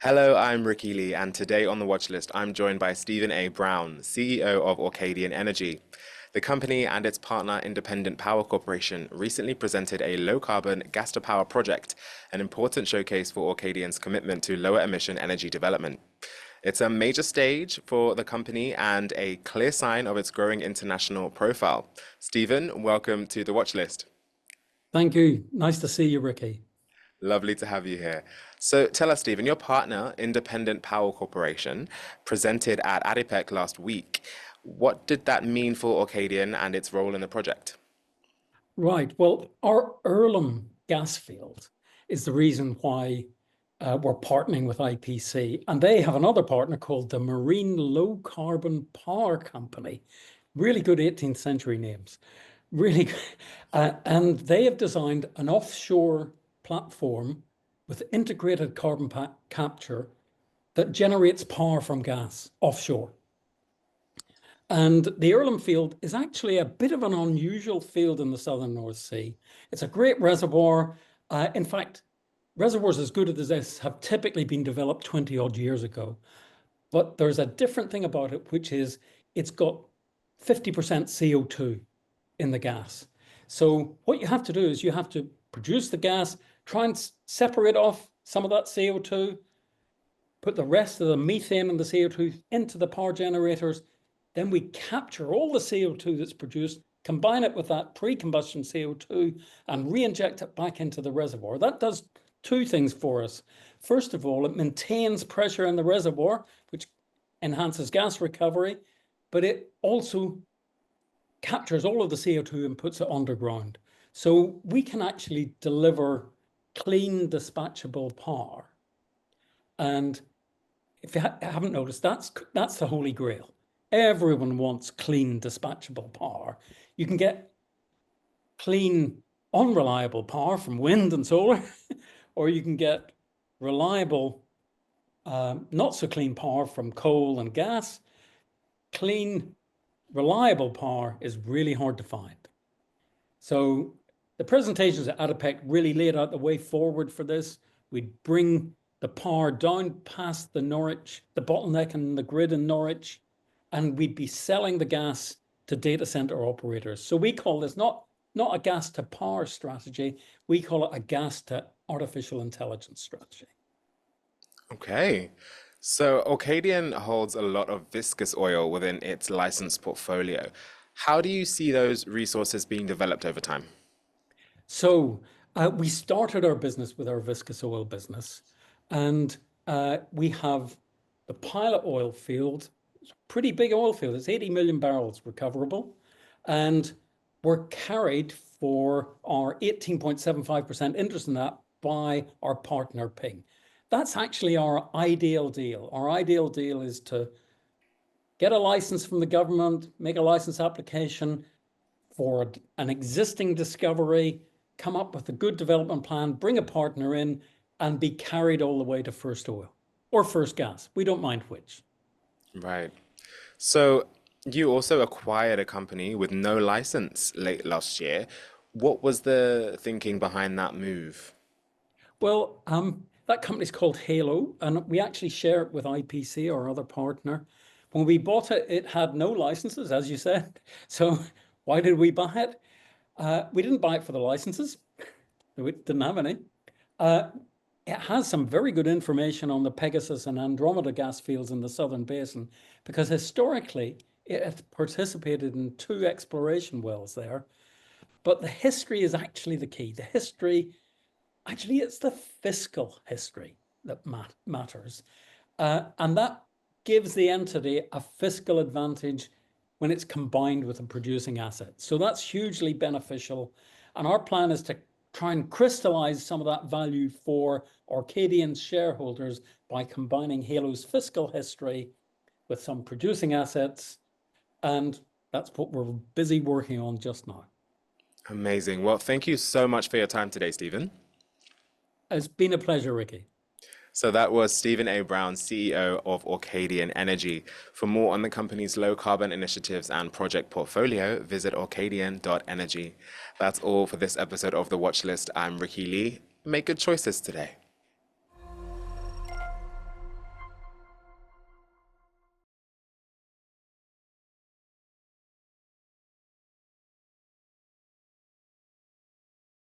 Hello, I'm Ricky Lee, and today on the watch list, I'm joined by Stephen A. Brown, CEO of Orcadian Energy. The company and its partner, Independent Power Corporation, recently presented a low-carbon gas-to-power project, an important showcase for Orcadian's commitment to lower-emission energy development. It's a major stage for the company and a clear sign of its growing international profile. Stephen, welcome to the watch list. Thank you. Nice to see you, Ricky. Lovely to have you here. So tell us, Stephen, your partner, Independent Power Corporation, presented at ADIPEC last week. What did that mean for Orcadian and its role in the project? Right. Well, our Earlham gas field is the reason why we're partnering with IPC. And they have another partner called the Marine Low Carbon Power Company. Really good 18th century names. Really good. And they have designed an offshore platform with integrated carbon capture that generates power from gas offshore. And the Earlham field is actually a bit of an unusual field in the southern North Sea. It's a great reservoir. In fact, reservoirs as good as this have typically been developed 20 odd years ago. But there's a different thing about it, which is it's got 50% CO2 in the gas. So what you have to do is you have to produce the gas, try and separate off some of that CO2, put the rest of the methane and the CO2 into the power generators. Then we capture all the CO2 that's produced, combine it with that pre-combustion CO2 and re-inject it back into the reservoir. That does two things for us. First of all, it maintains pressure in the reservoir, which enhances gas recovery, but it also captures all of the CO2 and puts it underground. So we can actually deliver clean, dispatchable power. And if you haven't noticed, that's the holy grail. Everyone wants clean, dispatchable power. You can get clean, unreliable power from wind and solar, or you can get reliable, not so clean power from coal and gas. Clean, reliable power is really hard to find. So the presentations at ADIPEC really laid out the way forward for this. We'd bring the power down past the bottleneck in the grid in Norwich, and we'd be selling the gas to data center operators. So we call this not a gas to power strategy, we call it a gas to artificial intelligence strategy. Okay. So Orcadian holds a lot of viscous oil within its license portfolio. How do you see those resources being developed over time? So we started our business with our viscous oil business, and we have the pilot oil field. It's a pretty big oil field. It's 80 million barrels recoverable, and we're carried for our 18.75% interest in that by our partner Ping. That's actually our ideal deal. Our ideal deal is to get a license from the government, make a license application for an existing discovery, come up with a good development plan, bring a partner in, and be carried all the way to first oil or first gas. We don't mind which. Right. So you also acquired a company with no license late last year. What was the thinking behind that move? Well, that company's called Halo, and we actually share it with IPC, our other partner. When we bought it, it had no licenses, as you said. So why did we buy it? We didn't buy it for the licenses. We didn't have any. It has some very good information on the Pegasus and Andromeda gas fields in the Southern Basin, because historically it has participated in 2 exploration wells there. But the history is actually the key. The history, actually, it's the fiscal history that matters. And that gives the entity a fiscal advantage when it's combined with a producing asset. So that's hugely beneficial. And our plan is to try and crystallize some of that value for Orcadian shareholders by combining Halo's fiscal history with some producing assets. And that's what we're busy working on just now. Amazing. Well, thank you so much for your time today, Stephen. It's been a pleasure, Ricky. So that was Stephen A. Brown, CEO of Orcadian Energy. For more on the company's low carbon initiatives and project portfolio, visit orcadian.energy. That's all for this episode of The Watch List. I'm Ricky Lee. Make good choices today.